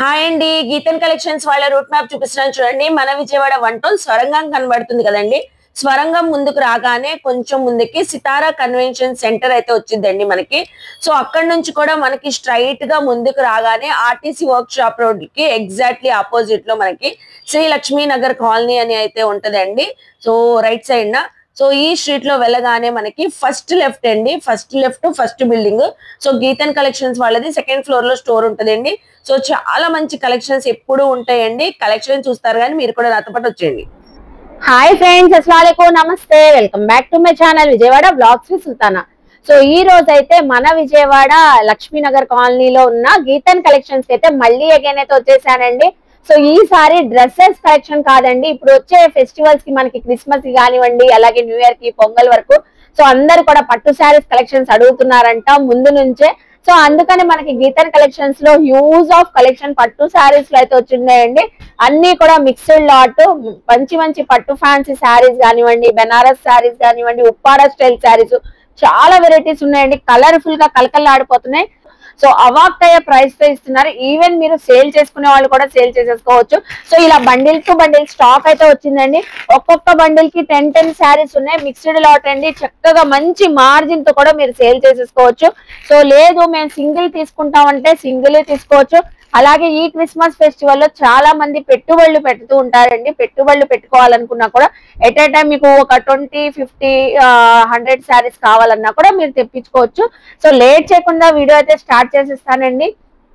Hi అండి, Geethan collections వాళ్ళ route map చూపిస్తున్నాను చూడండి. మన విజయవాడ వన్ టౌన్ స్వరంగం కనబడుతుంది కదండి. స్వరంగం ముందుకు రాగానే కొంచెం ముందుకి సితారా కన్వెన్షన్ సెంటర్ అయితే వచ్చిందండి మనకి. సో అక్కడ నుంచి కూడా మనకి స్ట్రైట్ గా ముందుకు రాగానే ఆర్టీసీ వర్క్ షాప్ రోడ్ కి ఎగ్జాక్ట్లీ ఆపోజిట్ లో మనకి శ్రీ లక్ష్మీ నగర్ కాలనీ అని అయితే ఉంటదండి. సో రైట్ సైడ్ నా సో ఈ స్ట్రీట్ లో వెళ్ళగానే మనకి ఫస్ట్ లెఫ్ట్ అండి, first building. So Geethan collections వాళ్ళది సెకండ్ ఫ్లోర్ లో స్టోర్ ఉంటదండి. సో చాలా మంచి కలెక్షన్స్ ఎప్పుడు ఉంటాయండి. కలెక్షన్ చూస్తారు కానీ మీరు కూడా నాతో పాటు వచ్చేయండి. హాయ్ ఫ్రెండ్స్, అస్సలాముఅలైకుం, నమస్తే, welcome back to my channel Vijayawada blogs with Sultana. So ఈ రోజు అయితే మన విజయవాడ లక్ష్మీనగర్ కాలనీలో ఉన్న గీతన్ కలెక్షన్స్ అయితే మళ్ళీ అగైన్ అయితే వచ్చేసానండి. సో ఈసారి డ్రెస్సెస్ కలెక్షన్ కాదండి, ఇప్పుడు వచ్చే ఫెస్టివల్స్ కి మనకి క్రిస్మస్ కి కానివ్వండి, అలాగే న్యూ ఇయర్ కి, పొంగల్ వరకు సో అందరు కూడా పట్టు శారీస్ కలెక్షన్స్ అడుగుతున్నారంట ముందు నుంచే. సో అందుకని మనకి గీతన్ కలెక్షన్స్ లో హ్యూజ్ ఆఫ్ కలెక్షన్ పట్టు శారీస్ లో అయితే వచ్చిన్నాయండి. అన్ని కూడా మిక్స్డ్ లాట్, మంచి మంచి పట్టు ఫ్యాన్సీ శారీస్ కానివ్వండి, బెనారస్ శారీస్ కానివ్వండి, ఉప్పాడ స్టైల్ శారీస్, చాలా వెరైటీస్ ఉన్నాయండి. కలర్ఫుల్ గా కలకల్లాడిపోతున్నాయి. సో అవాక్ అయ్యే ప్రైస్ తో ఇస్తున్నారు. ఈవెన్ మీరు సేల్ చేసుకునే వాళ్ళు కూడా సేల్ చేసేసుకోవచ్చు. సో ఇలా బండిల్ టు బండిల్ స్టాక్ అయితే వచ్చిందండి. ఒక్కొక్క బండిల్ కి 10 శారీస్ ఉన్నాయి. మిక్స్డ్ లాట్ అండి, చక్కగా మంచి మార్జిన్ తో కూడా మీరు సేల్ చేసేసుకోవచ్చు. సో లేదు మేము సింగిల్ తీసుకుంటామంటే సింగిల్ తీసుకోవచ్చు. అలాగే ఈ క్రిస్మస్ ఫెస్టివల్ లో చాలా మంది పెట్టుబడులు పెడుతూ ఉంటారండి. పెట్టుబడులు పెట్టుకోవాలనుకున్నా కూడా ఎట్ ఏ టైం మీకు ఒక 20, 50, 100 శారీస్ కావాలన్నా కూడా మీరు తెప్పించుకోవచ్చు. సో లేట్ చేయకుండా వీడియో అయితే స్టార్ట్ చేసేస్తానండి.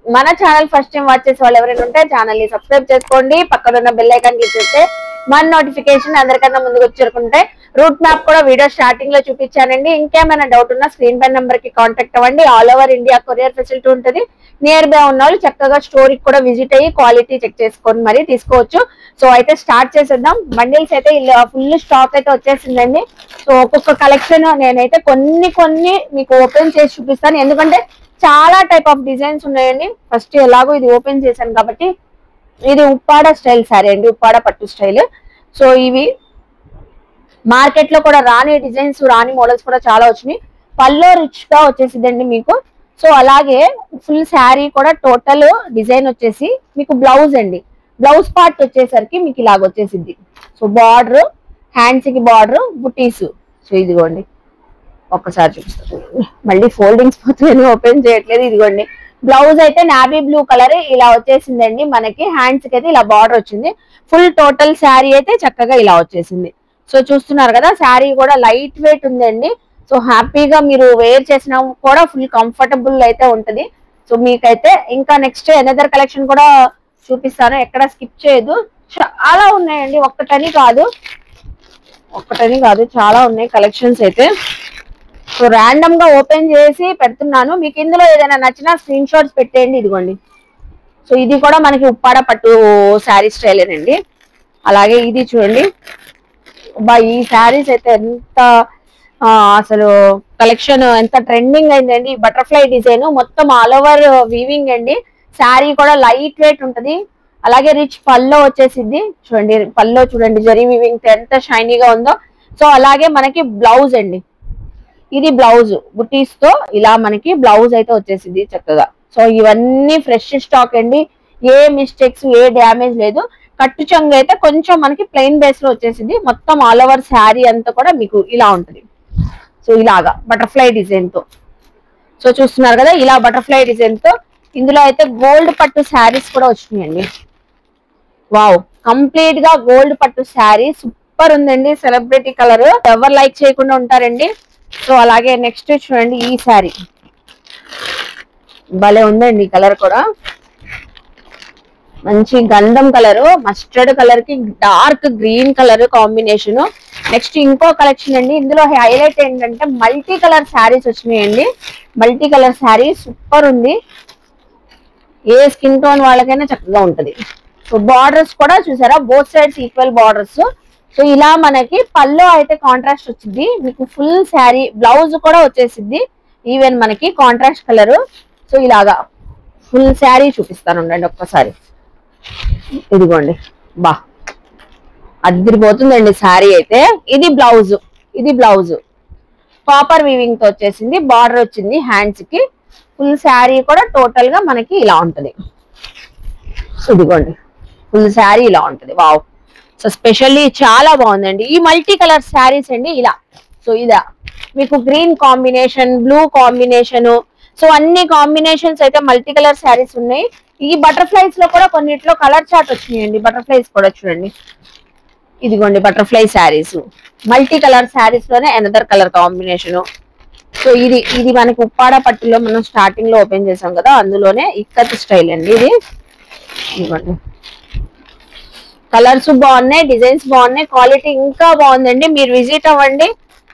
మన ఛానల్ ఫస్ట్ టైం వాచ్ చేసే వాళ్ళు ఎవరైనా ఉంటే ఛానల్ ని సబ్స్క్రైబ్ చేసుకోండి. పక్కన ఉన్న బెల్ ఐకాన్ క్లిక్ చేస్తే మన నోటిఫికేషన్ అందరికన్నా ముందుకు వచ్చేరుకుంటే. రూట్ మ్యాప్ కూడా వీడియో స్టార్టింగ్ లో చూపించానండి. ఇంకేమైనా డౌట్ ఉన్నా స్క్రీన్ పై నెంబర్ కి కాంటాక్ట్ అవ్వండి. All over India courier facility ఉంటుంది. నియర్ బై ఉన్న వాళ్ళు చక్కగా స్టోర్ కి కూడా విజిట్ అయ్యి క్వాలిటీ చెక్ చేసుకొని మరి తీసుకోవచ్చు. సో అయితే స్టార్ట్ చేసేద్దాం. బండిల్స్ అయితే ఫుల్ స్టాక్ అయితే వచ్చేసిందండి. సో ఒక్కొక్క కలెక్షన్ నేనైతే కొన్ని మీకు ఓపెన్ చేసి చూపిస్తాను, ఎందుకంటే చాలా టైప్ ఆఫ్ డిజైన్స్ ఉన్నాయండి. ఫస్ట్ ఎలాగో ఇది ఓపెన్ చేశాను కాబట్టి, ఇది ఉప్పాడ స్టైల్ శారీ అండి, ఉప్పాడ పట్టు స్టైల్. సో ఇవి మార్కెట్ లో కూడా రాని డిజైన్స్, రాని మోడల్స్ కూడా చాలా వచ్చినాయి. పల్లో రిచ్ గా వచ్చేసిందండి మీకు. సో అలాగే ఫుల్ శారీ కూడా టోటల్ డిజైన్ వచ్చేసి మీకు బ్లౌజ్ అండి, బ్లౌజ్ పార్ట్ వచ్చేసరికి మీకు ఇలాగ వచ్చేసింది. సో బార్డర్, హ్యాండ్స్ కి బార్డర్, బుటీస్. సో ఇదిగోండి ఒక్కసారి చూపిస్తాను, మళ్ళీ ఫోల్డింగ్స్ పోతే ఓపెన్ చేయట్లేదు. ఇదిగోండి బ్లౌజ్ అయితే నావీ బ్లూ కలర్ ఇలా వచ్చేసిందండి మనకి. హ్యాండ్స్ కి అయితే ఇలా బార్డర్ వచ్చింది. ఫుల్ టోటల్ శారీ అయితే చక్కగా ఇలా వచ్చేసింది. సో చూస్తున్నారు కదా, శారీ కూడా లైట్ వెయిట్ ఉందండి. సో హ్యాపీగా మీరు వేర్ చేసినా కూడా ఫుల్ కంఫర్టబుల్ అయితే ఉంటది. సో మీకైతే ఇంకా నెక్స్ట్ ఎనదర్ కలెక్షన్ కూడా చూపిస్తాను, ఎక్కడ స్కిప్ చేయదు. చాలా ఉన్నాయండి, ఒక్కటని కాదు చాలా ఉన్నాయి కలెక్షన్స్ అయితే. సో ర్యాండమ్ గా ఓపెన్ చేసి పెడుతున్నాను. మీకు ఇందులో ఏదైనా నచ్చినా స్క్రీన్ షాట్స్ పెట్టేయండి. ఇదిగోండి, సో ఇది కూడా మనకి ఉప్పాడ పట్టు శారీ స్టైలేనండి. అలాగే ఇది చూడండి, ఈ శారీస్ అయితే ఎంత అసలు కలెక్షన్ ఎంత ట్రెండింగ్ అయిందండి. బటర్ఫ్లై డిజైన్ మొత్తం ఆల్ ఓవర్ వీవింగ్ అండి. శారీ కూడా లైట్ వెయిట్ ఉంటది. అలాగే రిచ్ పల్లో వచ్చేసింది. చూడండి పల్లో చూడండి, జరీ వీవింగ్ ఎంత షైనీగా ఉందో. సో అలాగే మనకి బ్లౌజ్ అండి, ఇది బ్లౌజ్ బుటీస్ తో ఇలా మనకి బ్లౌజ్ అయితే వచ్చేసింది చక్కగా. సో ఇవన్నీ ఫ్రెష్ స్టాక్ అండి, ఏ మిస్టేక్స్, ఏ డ్యామేజ్ లేదు. కట్టు చెంగు అయితే కొంచెం మనకి ప్లెయిన్ బేస్ లో వచ్చేసింది. మొత్తం ఆల్ ఓవర్ శారీ అంతా కూడా మీకు ఇలా ఉంటది. సో ఇలాగా బటర్ఫ్లై డిజైన్ తో. సో చూస్తున్నారు కదా, ఇలా బటర్ఫ్లై డిజైన్ తో. ఇందులో అయితే గోల్డ్ పట్టు శారీస్ కూడా వచ్చినాయండి. వావ్, కంప్లీట్ గా గోల్డ్ పట్టు శారీ సూపర్ ఉందండి. సెలబ్రిటీ కలర్, ఎవరు లైక్ చేయకుండా ఉంటారండి. సో అలాగే నెక్స్ట్ చూడండి, ఈ శారీ భలే ఉందండి. కలర్ కూడా మంచి గంధం కలర్, మస్టర్డ్ కలర్ కి dark green colour combination. Next ఇంకో కలెక్షన్ అండి. ఇందులో హైలైట్ ఏంటంటే మల్టీ కలర్ శారీస్ వచ్చినాయండి. మల్టీ కలర్ శారీ సూపర్ ఉంది, ఏ స్కిన్ టోన్ వాళ్ళకైనా చక్కగా ఉంటది. సో బార్డర్స్ కూడా చూసారా, both sides equal borders. So ఇలా మనకి పల్లో అయితే కాంట్రాస్ట్ వచ్చింది మీకు. ఫుల్ శారీ బ్లౌజ్ కూడా వచ్చేసింది ఈవెన్ మనకి కాంట్రాస్ట్ కలర్. సో ఇలాగా ఫుల్ శారీ చూపిస్తాను ఉండండి ఒక్కసారి. ఇదిగోండి, బా అదిరిపోతుందండి శారీ అయితే. ఇది బ్లౌజ్ కాపర్ వీవింగ్ తో వచ్చేసింది. బార్డర్ వచ్చింది హ్యాండ్స్ కి. ఫుల్ శారీ కూడా టోటల్ గా మనకి ఇలా ఉంటది. ఇదిగోండి ఫుల్ శారీ ఇలా ఉంటది. వావ్. సో స్పెషల్లీ చాలా బాగుందండి ఈ మల్టీ కలర్ శారీస్ అండి. ఇలా సో ఇదా మీకు green combination, blue combination, so అన్ని కాంబినేషన్స్ అయితే మల్టీ కలర్ శారీస్ ఉన్నాయి. ఈ బటర్ఫ్లైస్ లో కూడా కొన్నిట్లో కలర్ చార్ట్ వచ్చినాయండి. బటర్ఫ్లైస్ కూడా చూడండి. ఇదిగోండి butterfly saris, multi colour saris లోనే అనదర్ కలర్ కాంబినేషన్. సో ఇది మనకి ఉప్పాడ పట్టులో మనం స్టార్టింగ్ లో ఓపెన్ చేసాం కదా, అందులోనే ఇక్కత్ స్టైల్ అండి ఇది. ఇదిగోండి కలర్స్ బాగున్నాయి, డిజైన్స్ బాగున్నాయి, క్వాలిటీ ఇంకా బాగుందండి. మీరు విజిట్ అవ్వండి.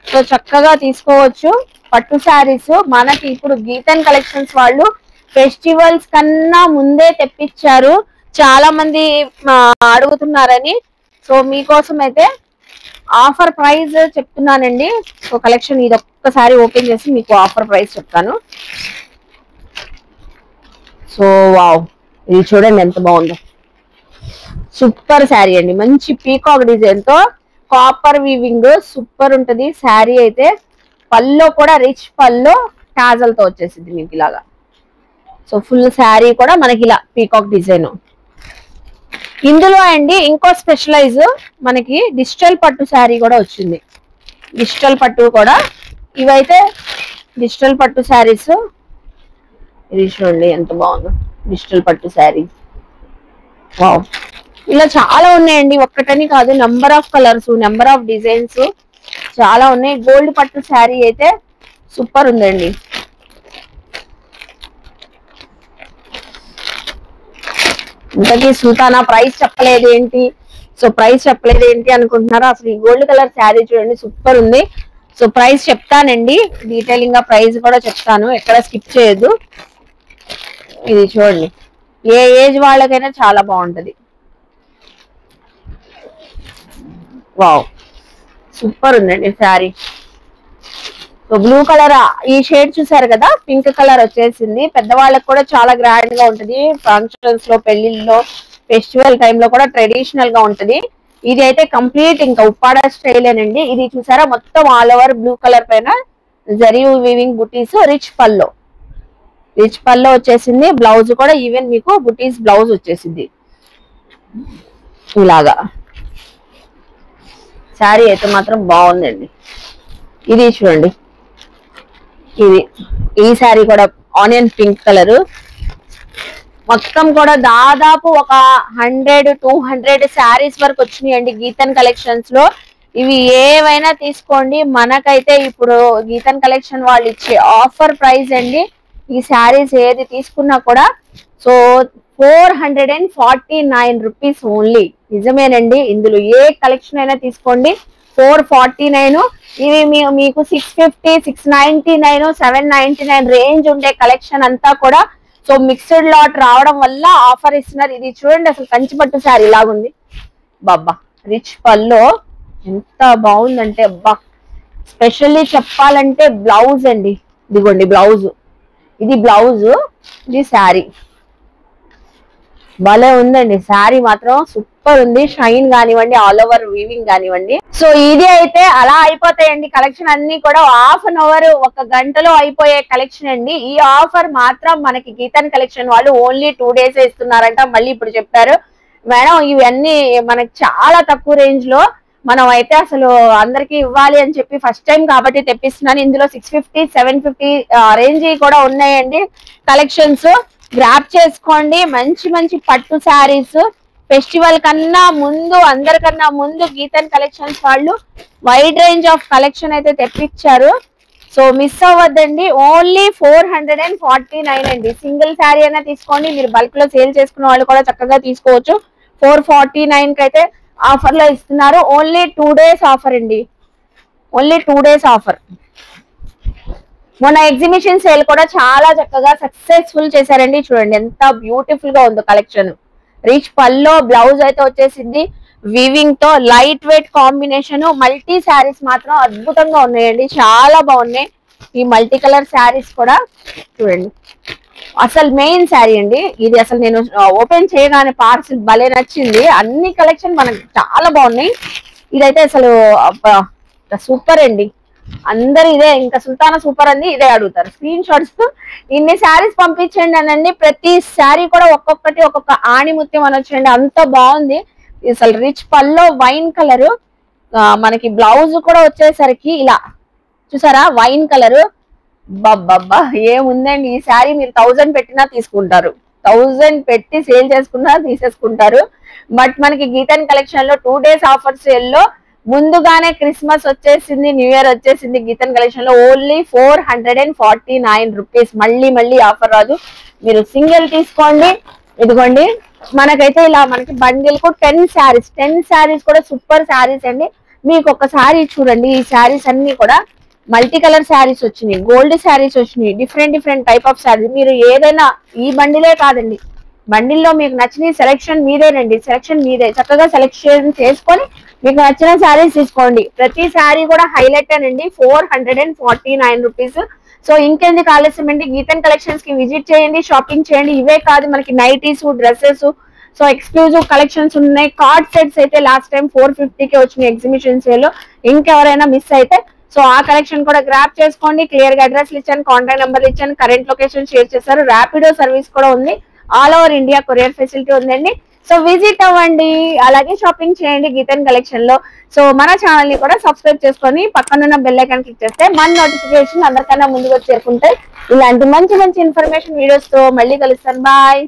సో చక్కగా తీసుకోవచ్చు పట్టు శారీస్. మనకి ఇప్పుడు గీతన్ కలెక్షన్స్ వాళ్ళు ఫెస్టివల్స్ కన్నా ముందే తెప్పించారు, చాలా మంది అడుగుతున్నారని. సో మీకోసం అయితే ఆఫర్ ప్రైస్ చెప్తున్నానండి. సో కలెక్షన్ ఇది ఒక్కసారి ఓపెన్ చేసి మీకు ఆఫర్ ప్రైస్ చెప్తాను. సో వావ్, ఇది చూడండి ఎంత బాగుందో. సూపర్ శారీ అండి, మంచి పీకాక్ డిజైన్ తో కాపర్ వీవింగ్ సూపర్ ఉంటది శారీ అయితే. పల్లో కూడా రిచ్ పల్లో టాజల్ తో వచ్చేసింది మీకు ఇలాగా. సో ఫుల్ శారీ కూడా మనకి ఇలా పీకాక్ డిజైన్. ఇందులో అండి ఇంకో స్పెషలైజ్ మనకి డిజిటల్ పట్టు శారీ కూడా వచ్చింది. డిజిటల్ పట్టు కూడా ఇవైతే డిజిటల్ పట్టు శారీస్. ఇది చూడండి ఎంత బాగుందో డిజిటల్ పట్టు శారీ. వావ్, ఇలా చాలా ఉన్నాయండి, ఒక్కటని కాదు, number of colours, number of designs చాలా ఉన్నాయి. గోల్డ్ పట్టు శారీ అయితే సూపర్ ఉందండి. ఇంతకీ సుల్తానా ప్రైస్ చెప్పలేదు ఏంటి, సో ప్రైస్ చెప్పలేదు ఏంటి అనుకుంటున్నారా? అసలు ఈ గోల్డ్ కలర్ శారీ చూడండి సూపర్ ఉంది. సో ప్రైస్ చెప్తానండి, డీటెయిలింగ్ గా ప్రైస్ కూడా చెప్తాను, ఎక్కడ స్కిప్ చేయొద్దు. ఇది చూడండి ఏ ఏజ్ వాళ్ళకైనా చాలా బాగుంటది. వావ్ సూపర్ ఉందండి శారీ. సో బ్లూ కలర్ ఈ షేడ్ చూసారు కదా, పింక్ కలర్ వచ్చేసింది. పెద్దవాళ్ళకి కూడా చాలా గ్రాండ్ గా ఉంటది, ఫంక్షన్స్ లో, పెళ్లిళ్ళలో, ఫెస్టివల్ టైంలో కూడా ట్రెడిషనల్ గా ఉంటది. ఇది అయితే కంప్లీట్ ఇంకా ఉప్పాడ స్టైలేనండి. ఇది చూసారా మొత్తం ఆల్ ఓవర్ బ్లూ కలర్ పైన జరీ వీవింగ్ బుటీస్, రిచ్ పల్లో వచ్చేసింది. బ్లౌజ్ కూడా ఈవెన్ మీకు బుటీస్ బ్లౌజ్ వచ్చేసింది ఇలాగా. శారీ అయితే మాత్రం బాగుందండి. ఇది చూడండి, ఈ శారీ కూడా ఆనియన్ పింక్ కలర్. మొత్తం కూడా దాదాపు ఒక 100-200 శారీస్ వరకు వచ్చినాయండి గీతన్ కలెక్షన్స్ లో. ఇవి ఏవైనా తీసుకోండి, మనకైతే ఇప్పుడు గీతన్ కలెక్షన్ వాళ్ళు ఇచ్చే ఆఫర్ ప్రైస్ అండి. ఈ శారీస్ ఏది తీసుకున్నా కూడా సో 449 రూపీస్ ఓన్లీ. నిజమేనండి, ఇందులో ఏ కలెక్షన్ అయినా తీసుకోండి 449. ఇవి మీకు 650, 699, 799 రేంజ్ ఉండే కలెక్షన్ అంతా కూడా సో మిక్స్డ్ లాట్ రావడం వల్ల ఆఫర్ ఇస్తున్నారు. ఇది చూడండి అసలు కంచిపట్టు శారీ లాగుంది బాబా, రిచ్ పల్లో ఎంత బాగుందంటే అబ్బా. స్పెషల్లీ చెప్పాలంటే బ్లౌజ్ అండి, ఇదిగోండి బ్లౌజ్, ఇది బ్లౌజ్, ఇది శారీ. భలే ఉందండి శారీ మాత్రం, సూపర్ ఉంది. షైన్ కానివ్వండి, ఆల్ ఓవర్ వీవింగ్ కానివ్వండి. సో ఇది అయితే అలా అయిపోతాయండి కలెక్షన్ అన్ని కూడా. హాఫ్ అన్ అవర్, 1 గంటలో అయిపోయే కలెక్షన్ అండి. ఈ ఆఫర్ మాత్రం మనకి గీతన్ కలెక్షన్ వాళ్ళు ఓన్లీ 2 డేస్ ఇస్తున్నారంట. మళ్ళీ ఇప్పుడు చెప్పారు మేడం ఇవన్నీ మనకి చాలా తక్కువ రేంజ్ లో మనం అయితే అసలు అందరికి ఇవ్వాలి అని చెప్పి ఫస్ట్ టైం కాబట్టి తెప్పిస్తున్నాను. ఇందులో 650, 750 రేంజ్ కూడా ఉన్నాయండి కలెక్షన్స్. గ్రాప్ చేసుకోండి. మంచి మంచి పట్టు శారీస్ ఫెస్టివల్ కన్నా ముందు, అందరికన్నా ముందు గీతన్ కలెక్షన్స్ వాళ్ళు వైడ్ రేంజ్ ఆఫ్ కలెక్షన్ అయితే తెప్పించారు. So miss అవ్వద్దండి. ఓన్లీ 449 అండి. సింగిల్ శారీ అయినా తీసుకోండి, మీరు బల్క్ లో సేల్ చేసుకున్న వాళ్ళు కూడా చక్కగా తీసుకోవచ్చు. 449 కి అయితే ఆఫర్ లో ఇస్తున్నారు. ఓన్లీ 2 డేస్ ఆఫర్ అండి, ఓన్లీ 2 డేస్ ఆఫర్. మొన్న ఎగ్జిబిషన్ సేల్ కూడా చాలా చక్కగా సక్సెస్ఫుల్ చేశారండి. చూడండి ఎంత బ్యూటిఫుల్ గా ఉందో కలెక్షన్. రిచ్ పల్లో, బ్లౌజ్ అయితే వచ్చేసింది వీవింగ్ తో, light weight combination. Multi saris మాత్రం అద్భుతంగా ఉన్నాయండి, చాలా బాగున్నాయి ఈ మల్టీ కలర్ శారీస్ కూడా. చూడండి అసలు మెయిన్ శారీ అండి ఇది. అసలు నేను ఓపెన్ చేయగానే పార్సిల్ భలే నచ్చింది. అన్ని కలెక్షన్ మనకు చాలా బాగున్నాయి. ఇదైతే అసలు సూపర్ అండి. అందరు ఇదే, ఇంకా సుల్తానా సూపర్ అంది ఇదే అడుగుతారు. స్క్రీన్ షాట్స్ ఇన్ని శారీస్ పంపించండి అనండి. ప్రతి శారీ కూడా ఒక్కొక్కటి ఒక్కొక్క ఆణిముత్యం అనొచ్చండి, అంత బాగుంది. అసలు రిచ్ పల్లో వైన్ కలర్, మనకి బ్లౌజ్ కూడా వచ్చేసరికి ఇలా చూసారా వైన్ కలర్. బాబ్బా ఏముందండి, ఈ శారీ మీరు 1000 పెట్టినా తీసుకుంటారు, 1000 పెట్టి సేల్ చేసుకున్నా తీసేసుకుంటారు. బట్ మనకి గీతన్ కలెక్షన్ లో 2 days ఆఫర్ సేల్ లో ముందుగానే క్రిస్మస్ వచ్చేసింది, న్యూ ఇయర్ వచ్చేసింది. గీతన్ కలెక్షన్ లో ఓన్లీ 449 రూపీస్. మళ్ళీ ఆఫర్ రాదు, మీరు సింగిల్ తీసుకోండి. ఇదిగోండి మనకైతే ఇలా మనకి బండిల్ కు 10 శారీస్ కూడా సూపర్ శారీస్ అండి. మీకు ఒక శారీ చూడండి, ఈ శారీస్ అన్ని కూడా మల్టీ కలర్ శారీస్ వచ్చినాయి, గోల్డ్ శారీస్ వచ్చినాయి, డిఫరెంట్ టైప్ ఆఫ్ శారీస్. మీరు ఏదైనా ఈ బండిలే కాదండి, బండిల్లో మీకు నచ్చిన సెలెక్షన్ మీదేనండి, సెలెక్షన్ మీదే. చక్కగా సెలెక్షన్ చేసుకొని మీకు నచ్చిన శారీస్ తీసుకోండి. ప్రతి శారీ కూడా హైలైట్ అనండి. 449 రూపీస్. సో ఇంకెందుకు ఆలస్యం అండి, గీతన్ కలెక్షన్స్ కి విజిట్ చేయండి, షాపింగ్ చేయండి. ఇవే కాదు మనకి nighties, dresses, so exclusive collections ఉన్నాయి. కార్డ్ సెట్స్ అయితే లాస్ట్ టైం 450కి వచ్చినాయి ఎగ్జిబిషన్ సేల్ లో. ఇంకెవరైనా మిస్ అయితే సో ఆ కలెక్షన్ కూడా గ్రాప్ చేసుకోండి. క్లియర్ గా అడ్రస్ ఇచ్చాను, కాంటాక్ట్ నెంబర్ ఇచ్చాను, కరెంట్ లొకేషన్ షేర్ చేశారు. ర్యాపిడో సర్వీస్ కూడా ఉంది, all over India courier facility ఉందండి. సో విజిట్ అవ్వండి, అలాగే షాపింగ్ చేయండి గీతన్ కలెక్షన్ లో. సో మన ఛానల్ ని కూడా సబ్స్క్రైబ్ చేసుకొని పక్కనున్న బెల్ ఐకాన్ క్లిక్ చేస్తే మన నోటిఫికేషన్ అందరికన్నా ముందుగా చేరుకుంటాయి. ఇలాంటి మంచి ఇన్ఫర్మేషన్ వీడియోస్ తో మళ్ళీ కలుస్తాను. బాయ్.